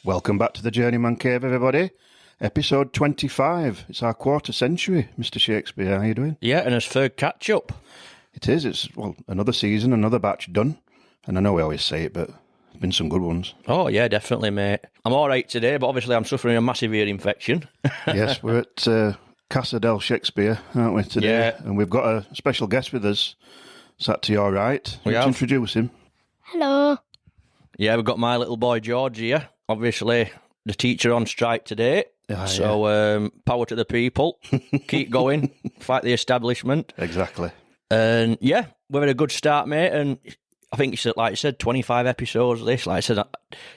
Welcome back to the Journeyman Cave, everybody. Episode 25. It's our quarter century, Mr. Shakespeare. How are you doing? Yeah, and it's third catch-up. It is. It's, another season, another batch done. And I know we always say it, but there's been some good ones. Oh, yeah, definitely, mate. I'm all right today, but obviously I'm suffering a massive ear infection. Yes, we're at Casa del Shakespeare, aren't we, today? Yeah. And we've got a special guest with us, sat to your right. We Let's have. introduce him. Hello. Yeah, we've got my little boy George here. Obviously, the teacher on strike today. Power to the people. Keep going. Fight the establishment. Exactly. And yeah, we've had a good start, mate. And I think it's like you said, 25 episodes. This, like I said,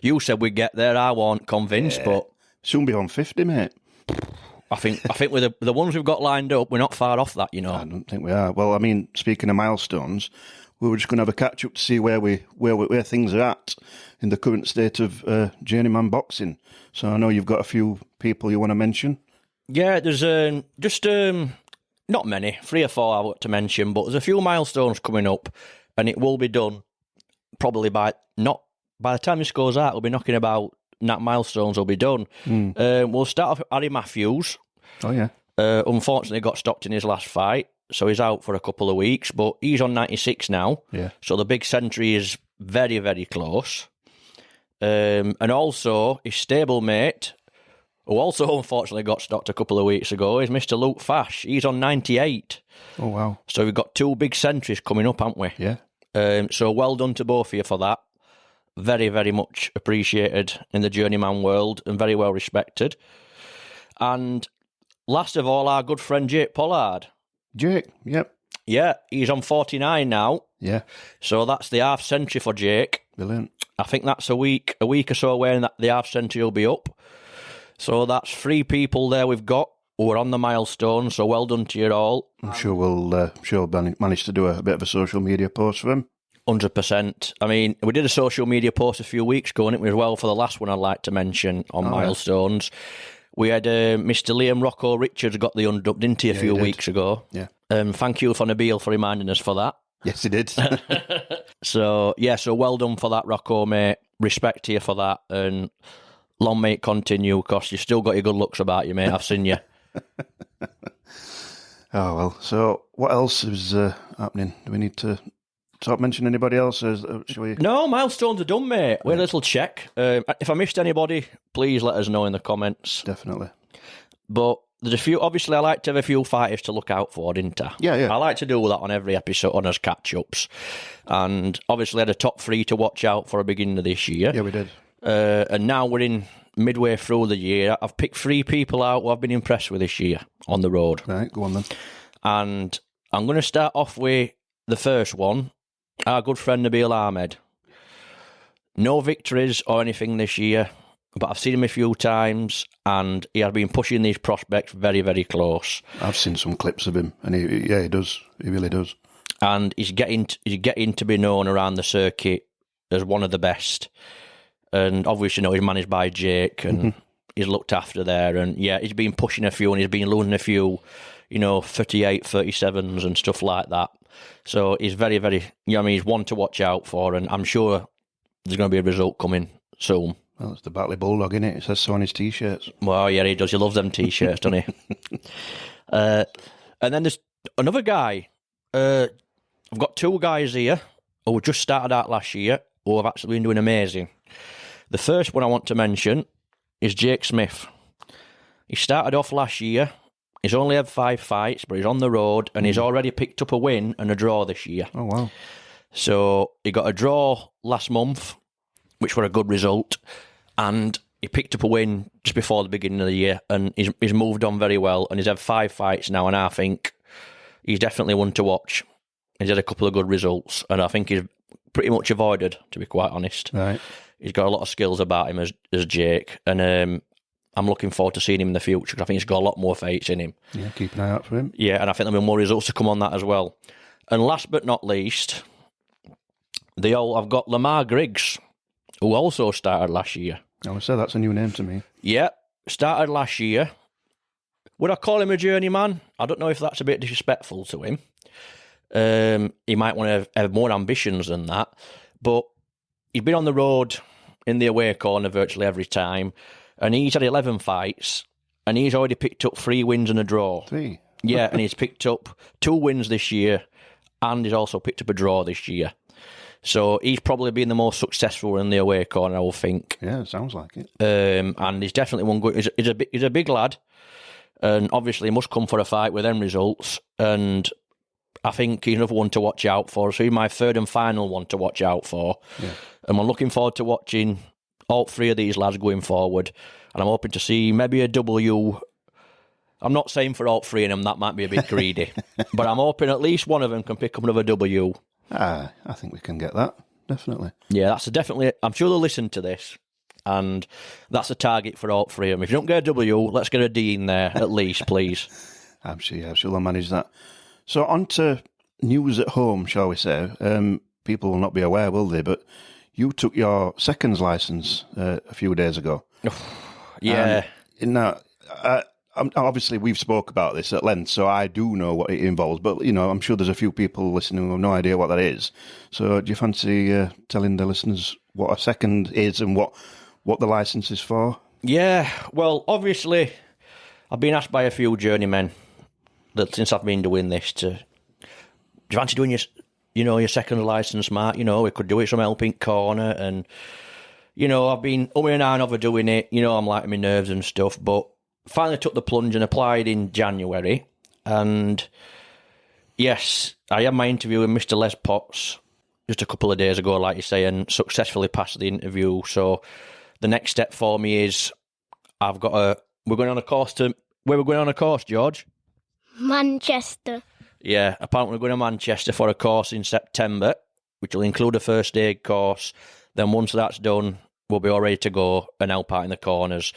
you said we'd get there. I wasn't convinced, but Soon be on 50, mate. I think with the ones we've got lined up, we're not far off that. You know. I don't think we are. Well, I mean, speaking of milestones, we were just going to have a catch up to see where things are at in the current state of Journeyman boxing. So I know you've got a few people you want to mention. Yeah, there's just not many, 3 or 4 I want to mention, but there's a few milestones coming up, and it will be done probably by the time this goes out. We'll be knocking about that milestones will be done. We'll start off with Harry Matthews. Oh yeah, unfortunately got stopped in his last fight, so he's out for a couple of weeks, but he's on 96 now. Yeah. So the big century is very, very close. And also his stablemate, who also unfortunately got stopped a couple of weeks ago, is Mr. Luke Fash. He's on 98. Oh wow. So we've got 2 big centuries coming up, haven't we? Yeah. So well done to both of you for that. Very, very much appreciated in the journeyman world and very well respected. And last of all, our good friend Jake Pollard. Jake. Yep. Yeah, he's on 49 now. Yeah. So that's the half century for Jake. Brilliant. I think that's a week or so when the half century will be up. So that's 3 people there we've got who are on the milestone. So well done to you all. I'm sure we'll manage to do a bit of a social media post for him. 100%. I mean, we did a social media post a few weeks ago, and it was well for the last one I'd like to mention on milestones. We had Mr. Liam Rocco Richards got the undubbed, didn't he, a few weeks ago? Yeah. Thank you for Nabil for reminding us for that. Yes, he did. So well done for that, Rocco, mate. Respect to you for that, and long may it continue, because you've still got your good looks about you, mate. I've seen you. Oh, well. So what else is happening? Do we need to mention anybody else? Shall we? No, milestones are done, mate. We had a little check. If I missed anybody, please let us know in the comments. Definitely. But there's a few. Obviously, I like to have a few fighters to look out for, didn't I? Yeah. I like to do that on every episode on us catch-ups. And obviously, I had a top 3 to watch out for at the beginning of this year. Yeah, we did. And now we're in midway through the year. I've picked 3 people out who I've been impressed with this year on the road. Right, go on then. And I'm going to start off with the first one, our good friend Nabil Ahmed. No victories or anything this year, but I've seen him a few times, and he has been pushing these prospects very, very close. I've seen some clips of him, and he does. He really does. And he's getting to be known around the circuit as one of the best. And obviously, he's managed by Jake, and he's looked after there. And yeah, he's been pushing a few, and he's been losing a few, 38, 37s and stuff like that. So he's very, very, he's one to watch out for, and I'm sure there's going to be a result coming soon. Well, it's the Batley Bulldog, isn't it? It says so on his T-shirts. Well, yeah, he does. He loves them T-shirts, doesn't he? And then there's another guy. I've got 2 guys here who just started out last year who have actually been doing amazing. The first one I want to mention is Jake Smith. He started off last year. He's only had 5 fights, but he's on the road, and he's already picked up a win and a draw this year. Oh, wow. So he got a draw last month, which were a good result, and he picked up a win just before the beginning of the year, and he's moved on very well, and he's had 5 fights now, and I think he's definitely one to watch. He's had a couple of good results, and I think he's pretty much avoided, to be quite honest. Right. He's got a lot of skills about him as Jake, and I'm looking forward to seeing him in the future, because I think he's got a lot more fights in him. Yeah, keep an eye out for him. Yeah, and I think there'll be more results to come on that as well. And last but not least, I've got Lamar Griggs, who also started last year. I would say that's a new name to me. Yeah, started last year. Would I call him a journeyman? I don't know if that's a bit disrespectful to him. He might want to have more ambitions than that. But he's been on the road in the away corner virtually every time, and he's had 11 fights, and he's already picked up 3 wins and a draw. 3? Yeah, and he's picked up 2 wins this year, and he's also picked up a draw this year. So he's probably been the most successful in the away corner, I will think. Yeah, sounds like it. And he's definitely one good. He's a big lad, and obviously he must come for a fight with them results. And I think he's another one to watch out for. So he's my third and final one to watch out for. Yeah. And I'm looking forward to watching all 3 of these lads going forward. And I'm hoping to see maybe a W. I'm not saying for all 3 of them, that might be a bit greedy. But I'm hoping at least one of them can pick up another W. I think we can get that, definitely. Yeah, that's definitely. I'm sure they'll listen to this. And that's a target for all 3 of them. If you don't get a W, let's get a D in there, at least, please. I'm sure they'll manage that. So on to news at home, shall we say. People will not be aware, will they? But you took your seconds licence a few days ago. Yeah. Now, obviously, we've spoke about this at length, so I do know what it involves. But, I'm sure there's a few people listening who have no idea what that is. So do you fancy telling the listeners what a second is and what the licence is for? Yeah, well, obviously, I've been asked by a few journeymen that since I've been doing this do you fancy doing your second licence, Mark? We could do it from helping corner, and I've been and ahhing over doing it. I'm like my nerves and stuff, but finally took the plunge and applied in January. And yes, I had my interview with Mr. Les Potts just a couple of days ago, like you say, and successfully passed the interview. So the next step for me is we're going on a course where we're going on a course, George? Manchester. Yeah, apparently we're going to Manchester for a course in September, which will include a first aid course. Then once that's done, we'll be all ready to go and help out in the corners.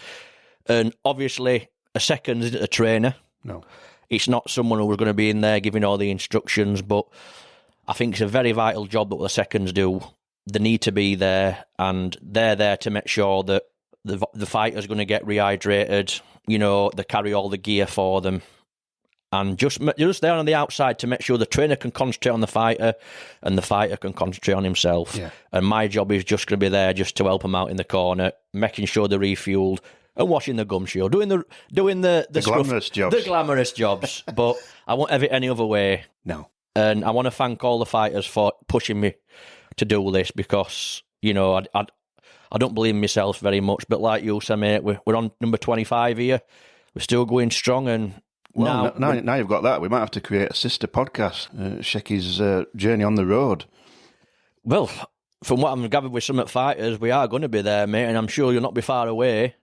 And obviously, a second isn't a trainer. No. It's not someone who's going to be in there giving all the instructions, but I think it's a very vital job that the seconds do. They need to be there, and they're there to make sure that the fighter's going to get rehydrated. They carry all the gear for them. And just there on the outside to make sure the trainer can concentrate on the fighter and the fighter can concentrate on himself. Yeah. And my job is just going to be there just to help them out in the corner, making sure they're refueled and washing the gum shield, doing the glamorous jobs. The glamorous jobs. But I won't have it any other way. No. And I want to thank all the fighters for pushing me to do this because, I don't believe in myself very much. But like you said, mate, we're on number 25 here. We're still going strong, and well, now you've got that, we might have to create a sister podcast, Shecky's Journey on the Road. Well, from what I'm gathered with some fighters, we are going to be there, mate, and I'm sure you'll not be far away,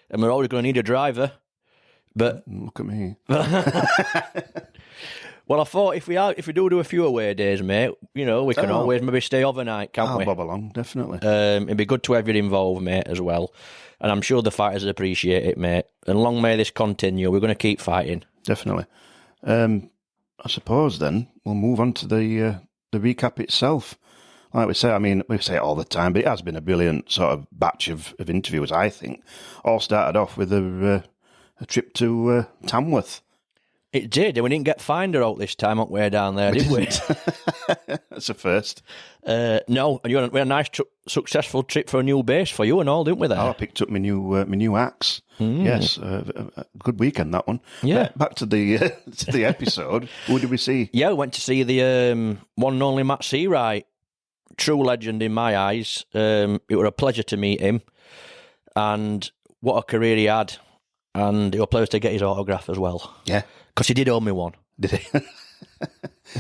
and we're always going to need a driver. But look at me. Well, I thought if we do a few away days, mate, we can always maybe stay overnight, can't we? I'll bob along, definitely. It'd be good to have you involved, mate, as well. And I'm sure the fighters appreciate it, mate. And long may this continue. We're going to keep fighting. Definitely. I suppose then we'll move on to the recap itself. Like we say, we say it all the time, but it has been a brilliant sort of batch of interviews, I think. All started off with a trip to Tamworth. It did, and we didn't get Finder out this time up way down there, did we? That's a first. No, and we had a nice, successful trip for a new base for you and all, didn't we? There. Oh, I picked up my new axe. Yes, a good weekend that one. Yeah. Back to the episode. Who did we see? Yeah, we went to see the one and only Matt Seawright. True legend in my eyes. It was a pleasure to meet him, and what a career he had. And it was a pleasure to get his autograph as well. Yeah. Because he did owe me one. Did he?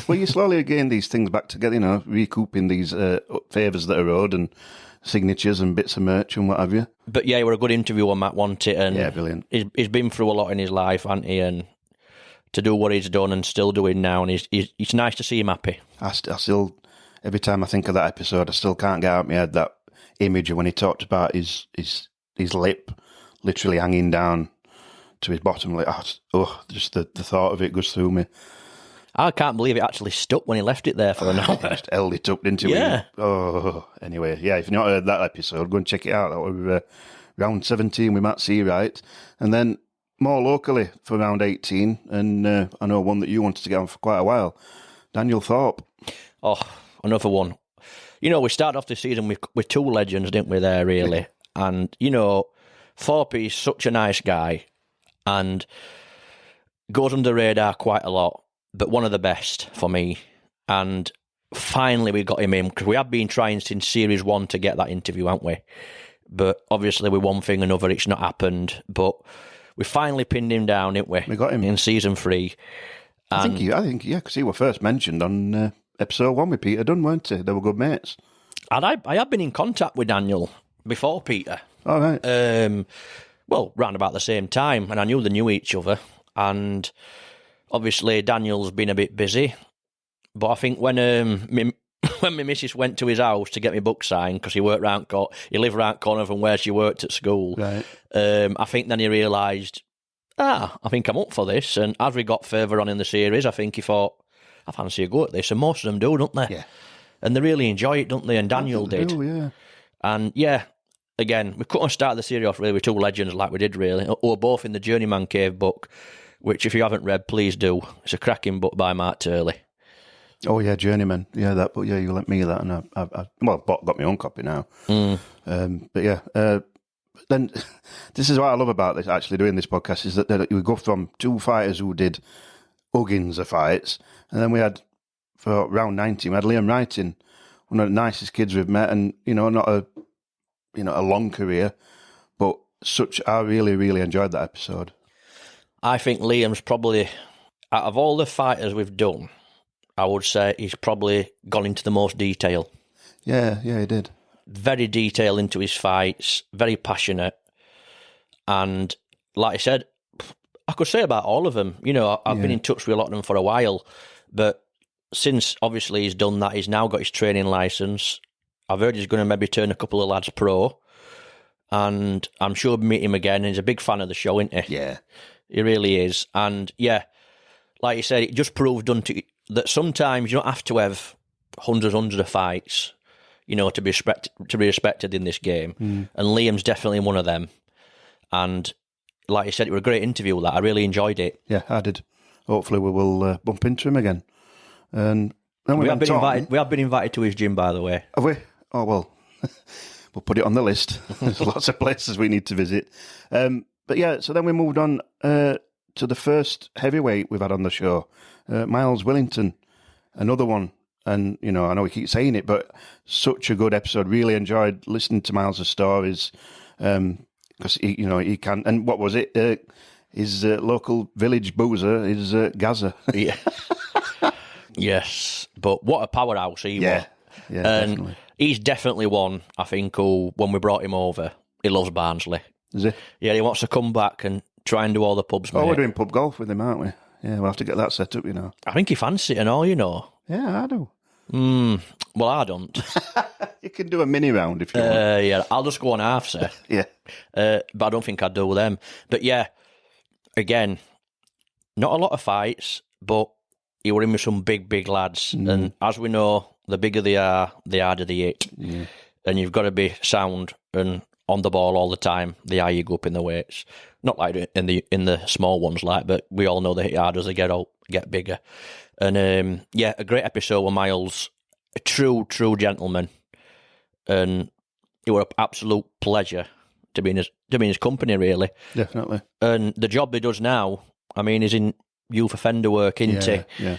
Well, you slowly gain these things back together, recouping these favours that are owed and signatures and bits of merch and what have you. But yeah, he was a good interview on Matt, wasn't it? And yeah, brilliant. He's been through a lot in his life, hasn't he? And to do what he's done and still doing now, and it's nice to see him happy. I still, every time I think of that episode, I still can't get out of my head that image of when he talked about his lip literally hanging down to his bottom. Like, just the thought of it goes through me. I can't believe it actually stuck when he left it there for an hour. Just held it up, didn't he? Yeah. Anyway, yeah, if you've not heard that episode, go and check it out. That was round 17 with Matt Seawright. And then more locally for round 18, and I know one that you wanted to get on for quite a while, Daniel Thorpe. Oh, another one. we started off the season with two legends, didn't we, there, really? And, Thorpe's such a nice guy and goes under the radar quite a lot, but one of the best for me. And finally we got him in, because we have been trying since Series 1 to get that interview, haven't we? But obviously with one thing or another, it's not happened. But we finally pinned him down, didn't we? We got him. In Season 3. I think, because he was first mentioned on episode 1 with Peter Dunn, weren't he? They were good mates. And I had been in contact with Daniel before Peter. All right. Round about the same time, and I knew they knew each other. And obviously Daniel's been a bit busy, but I think when my missus went to his house to get me book signed, because he lived round corner from where she worked at school, Right. I think then he realised, I think I'm up for this. And as we got further on in the series, I think he thought, I fancy a go at this. And most of them do, don't they? Yeah. And they really enjoy it, don't they? And Daniel did. Oh, yeah. And again, we couldn't start the series off really with two legends like we did, really. Or both in the Journeyman Cave book, which if you haven't read, please do. It's a cracking book by Mark Turley. Oh, yeah, Journeyman. Yeah, that book. Yeah, you lent me that, and I've got my own copy now. Then this is what I love about this, actually, doing this podcast, is that we go from two fighters who did huggings of fights, and then we had, for round 90, we had Liam Wrighting, one of the nicest kids we've met, and, not a long career, but I really, really enjoyed that episode. I think Liam's probably, out of all the fighters we've done, I would say he's probably gone into the most detail. Yeah, he did. Very detailed into his fights, very passionate. And like I said, I could say about all of them. I've been in touch with a lot of them for a while, but since obviously he's done that, he's now got his training licence. I've heard he's going to maybe turn a couple of lads pro, and I'm sure we'll meet him again. He's a big fan of the show, isn't he? Yeah. He really is. And like you said, it just proved that sometimes you don't have to have hundreds of fights, to be respected in this game. And Liam's definitely one of them. And like you said, it was a great interview. I really enjoyed it. Yeah, I did. Hopefully we will bump into him again. And then we have been invited. We have been invited to his gym, by the way. Have we? Oh well, we'll put it on the list. There's lots of places we need to visit. But yeah, so then we moved on to the first heavyweight we've had on the show, Miles Willington, another one. And, I know we keep saying it, but such a good episode. Really enjoyed listening to Miles' stories, because, he can. And what was it? His local village boozer is Gaza. Yeah. Yes, but what a powerhouse he was. Yeah, and definitely. He's definitely one, I think, who, when we brought him over, he loves Barnsley. Is he? Yeah, he wants to come back and try and do all the pubs, mate. Oh, we're doing pub golf with him, aren't we? Yeah, we'll have to get that set up, I think he fancies it and all, Yeah, I do. Well, I don't. You can do a mini round if you want. Yeah, I'll just go on half, sir. Yeah. But I don't think I'd do them. But yeah, again, not a lot of fights, but he were in with some big lads. And as we know, the bigger they are, the harder they hit. Yeah. And you've got to be sound and on the ball all the time, the higher you go up in the weights. Not like in the small ones, but we all know they hit hard as they get bigger. And a great episode with Miles, a true gentleman, and it was an absolute pleasure to be in his company, really. Definitely. And the job he does now, he's in youth offender work, isn't he? Yeah.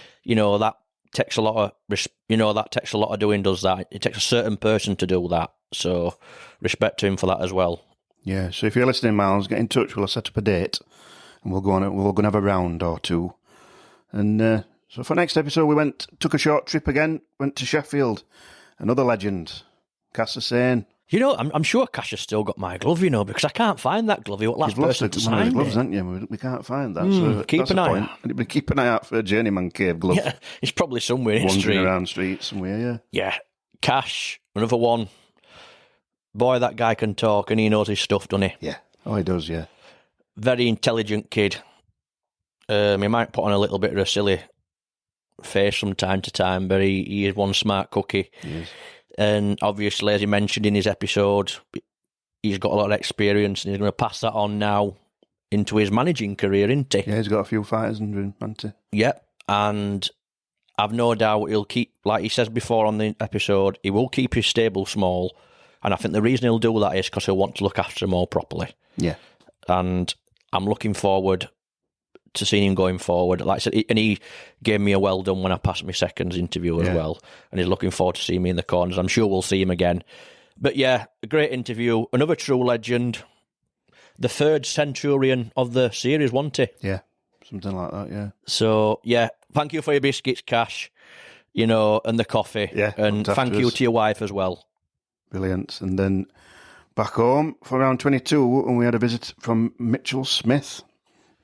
That takes a lot of doing. Does that? It takes a certain person to do that. So respect to him for that as well. Yeah. So if you're listening, Miles, get in touch. We'll set up a date, and we'll go and have a round or two. And so for next episode, we took a short trip again. Went to Sheffield. Another legend, Cass Hussain. I'm sure Cash has still got my glove, because I can't find that glove. He was last person to sign gloves, haven't you? We can't find that. So keep an eye out. Keep an eye out for a Journeyman Cave glove. Yeah, he's probably somewhere in the street. Wandering around streets somewhere, yeah. Yeah. Cash, another one. Boy, that guy can talk and he knows his stuff, doesn't he? Yeah. Oh, he does, yeah. Very intelligent kid. He might put on a little bit of a silly face from time to time, but he is one smart cookie. Yes. And obviously, as he mentioned in his episode, he's got a lot of experience and he's going to pass that on now into his managing career, isn't he? Yeah, he's got a few fighters under him, hasn't he? Yep. And I've no doubt he'll keep, like he says before on the episode, he will keep his stable small. And I think the reason he'll do that is because he'll want to look after them all properly. Yeah. And I'm looking forward to seeing him going forward. Like I said, and he gave me a well done when I passed my seconds interview as well. And he's looking forward to seeing me in the corners. I'm sure we'll see him again. But yeah, a great interview. Another true legend. The third centurion of the series, wasn't he? Yeah, something like that, yeah. So, yeah, thank you for your biscuits, Cash, and the coffee. Yeah, and thank you to your wife as well. Brilliant. And then back home for round 22, and we had a visit from Mitchell Smith.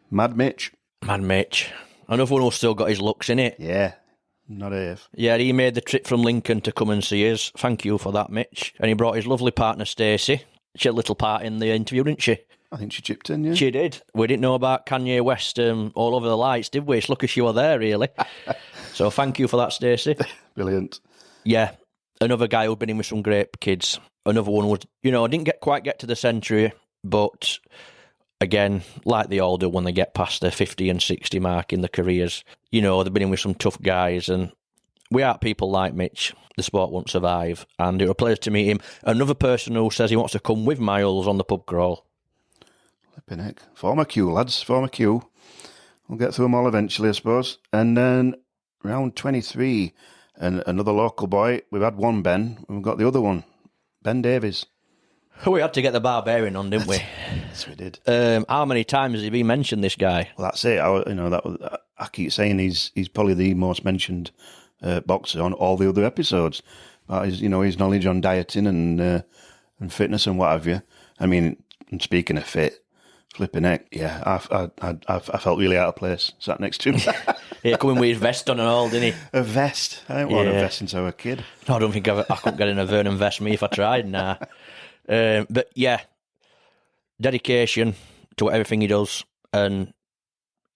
Mad Mitch. Mad Mitch. Another one who's still got his looks in it. Yeah, not Ave. Yeah, he made the trip from Lincoln to come and see us. Thank you for that, Mitch. And he brought his lovely partner, Stacey. She had a little part in the interview, didn't she? I think she chipped in, yeah. She did. We didn't know about Kanye West all over the lights, did we? It's lucky she were there, really. So thank you for that, Stacey. Brilliant. Yeah, another guy who'd been in with some great kids. Another one was, didn't quite get to the century, but again, like they all do when they get past the 50 and 60 mark in their careers, they've been in with some tough guys, and without people like Mitch, the sport won't survive. And it was a pleasure to meet him. Another person who says he wants to come with Miles on the pub crawl. Flipping heck. Former Q, lads. Former Q. We'll get through them all eventually, I suppose. And then round 23, and another local boy. We've had one Ben, and we've got the other one, Ben Davies. We had to get the Barbarian on, didn't we? Yes, we did. How many times has he been mentioned, this guy? Well, that's it. I keep saying he's probably the most mentioned boxer on all the other episodes. But his knowledge on dieting and fitness and what have you. I mean, and speaking of fit, flipping heck, yeah, I felt really out of place sat next to him. Yeah, coming with his vest on and all, didn't he? A vest? I didn't want a vest since I was a kid. No, I don't think I couldn't get in a Vernon vest me if I tried, nah. But yeah, dedication to everything he does, and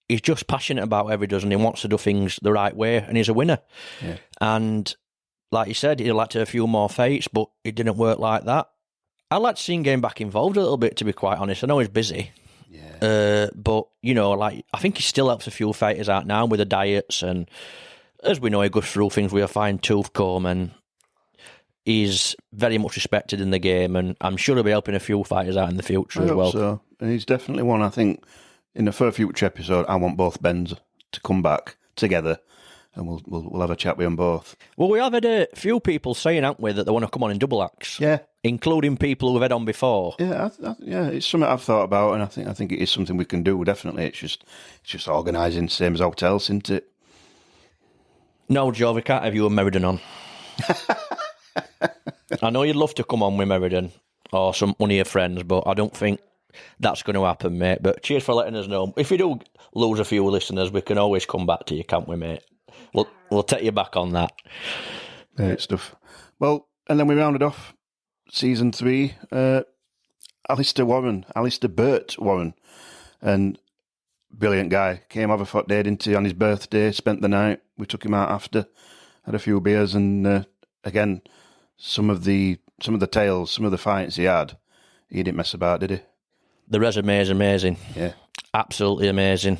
he's just passionate about whatever he does, and he wants to do things the right way, and he's a winner. Yeah. And like you said, he'd like to have a few more fights, but it didn't work like that. I'd like to see him getting back involved a little bit, to be quite honest. I know he's busy. Yeah. But, I think he still helps a few fighters out now with the diets, and as we know, he goes through things with a fine-tooth comb, and he's very much respected in the game, and I'm sure he'll be helping a few fighters out in the future as well. So. And he's definitely one, I think, in the first future episode, I want both Bens to come back together, and we'll have a chat with them both. Well, we have had a few people saying, haven't we, that they want to come on in double acts. Yeah. Including people who've had on before. Yeah, it's something I've thought about, and I think it is something we can do, definitely. It's just organising, same as hotels, isn't it? No, Joe, we can't have you and Meriden on. I know you'd love to come on with Meriden or one of your friends, but I don't think that's going to happen, mate. But cheers for letting us know. If we do lose a few listeners, we can always come back to you, can't we, mate? We'll take you back on that. Great stuff. Well, and then we rounded off Season 3, Alistair Burt Warren, and brilliant guy. Came over for a day, didn't he, on his birthday, spent the night. We took him out after, had a few beers, and again, some of the tales, some of the fights he had, he didn't mess about, did he? The resume is amazing. Yeah. Absolutely amazing.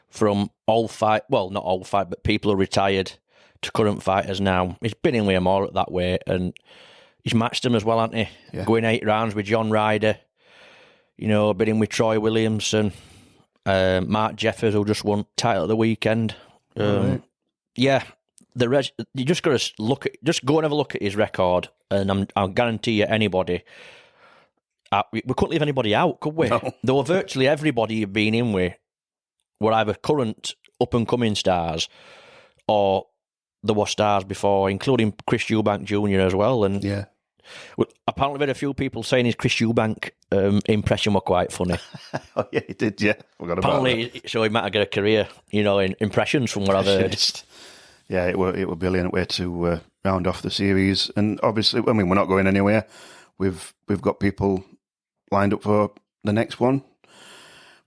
From old fight, well, not old fight, but people who are retired to current fighters now. He's been in with them all at that weight, and he's matched them as well, hasn't he? Yeah. Going 8 rounds with John Ryder, been in with Troy Williamson, Mark Jeffers, who just won title of the weekend. Right. Yeah, you just got to just go and have a look at his record, and I'll guarantee you, anybody, we couldn't leave anybody out, could we? No. Though virtually everybody you've been in with were either current up-and-coming stars or there were stars before, including Chris Eubank Jr. as well. And yeah. Apparently, we had a few people saying his Chris Eubank impression were quite funny. Oh, yeah, he did, yeah. Forgot about that. So he might have got a career, in impressions from what I've heard. Yeah, it were a brilliant way to round off the series. And obviously, we're not going anywhere. We've got people lined up for the next one.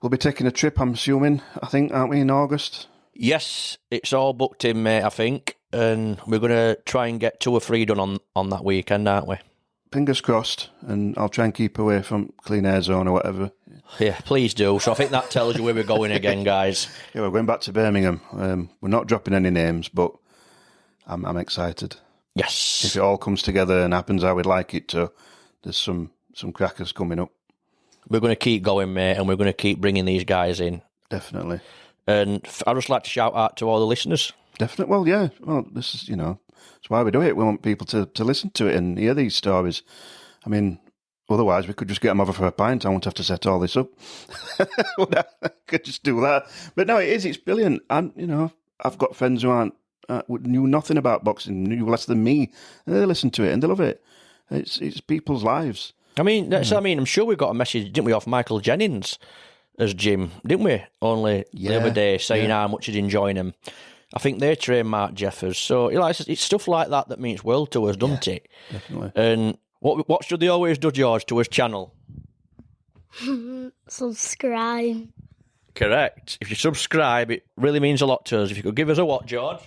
We'll be taking a trip, I'm assuming, aren't we, in August? Yes, it's all booked in, mate, I think. And we're going to try and get 2 or 3 done on that weekend, aren't we? Fingers crossed, and I'll try and keep away from Clean Air Zone or whatever. Yeah, please do. So I think that tells you where we're going again, guys. Yeah, we're going back to Birmingham. We're not dropping any names, but I'm excited. Yes. If it all comes together and happens how we'd like it to, there's some crackers coming up. We're going to keep going, mate, and we're going to keep bringing these guys in. Definitely. And I'd just like to shout out to all the listeners. Definitely. Well, yeah. Well, this is, that's why we do it. We want people to listen to it and hear these stories. I mean, otherwise we could just get them over for a pint. I won't have to set all this up. I could just do that. But no, it's brilliant. And, I've got friends who knew nothing about boxing, knew less than me. And they listen to it and they love it. It's people's lives. I mean, I'm sure we got a message, didn't we, off Michael Jennings as Jim, didn't we? Only the other day saying how much he's enjoying him. I think they train Mark Jeffers. So it's stuff like that means world to us, doesn't it? Definitely. And what should they always do, George, to his channel? Subscribe. Correct. If you subscribe, it really means a lot to us. If you could give us a what, George?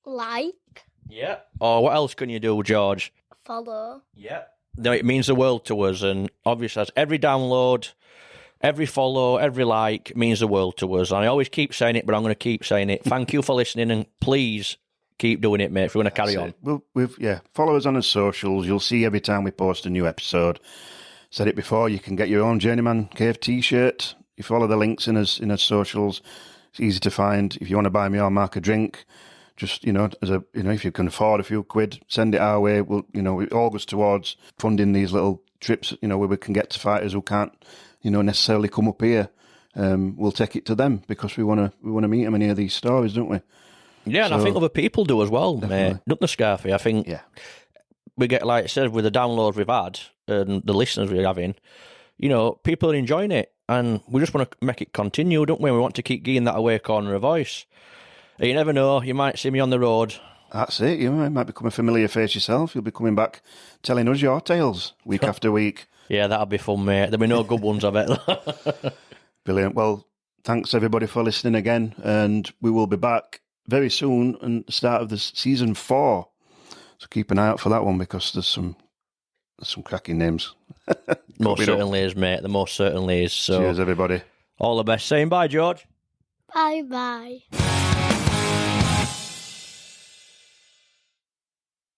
Like. Yeah. Or what else can you do, George? Follow. Yeah. No, it means the world to us, and obviously as every download, every follow, every like means the world to us. And I always keep saying it, but I'm going to keep saying it. Thank you for listening, and please keep doing it, mate, if we're going to carry on. Follow us on our socials. You'll see every time we post a new episode. Said it before, you can get your own Journeyman Cave t-shirt. You follow the links in our socials. It's easy to find. If you want to buy me or Mark a drink, just, if you can afford a few quid, send it our way. It all goes towards funding these little trips, where we can get to fighters who can't, necessarily come up here. We'll take it to them because we want to meet them and hear these stories, don't we? Yeah, and I think other people do as well, mate. Don't the Scarfe? I think we get, like I said, with the downloads we've had and the listeners we're having, people are enjoying it. And we just want to make it continue, don't we? We want to keep giving that away corner of voice. You never know, you might see me on the road. That's it. You might become a familiar face yourself. You'll be coming back telling us your tales week after week. Yeah, that'll be fun, mate. There'll be no good ones, I bet. Brilliant. Well, thanks everybody for listening again. And we will be back very soon at the start of this season 4. So keep an eye out for that one because there's some cracking names. Most certainly is, mate. The most certainly is. So, cheers, everybody. All the best. Saying bye, George. Bye-bye.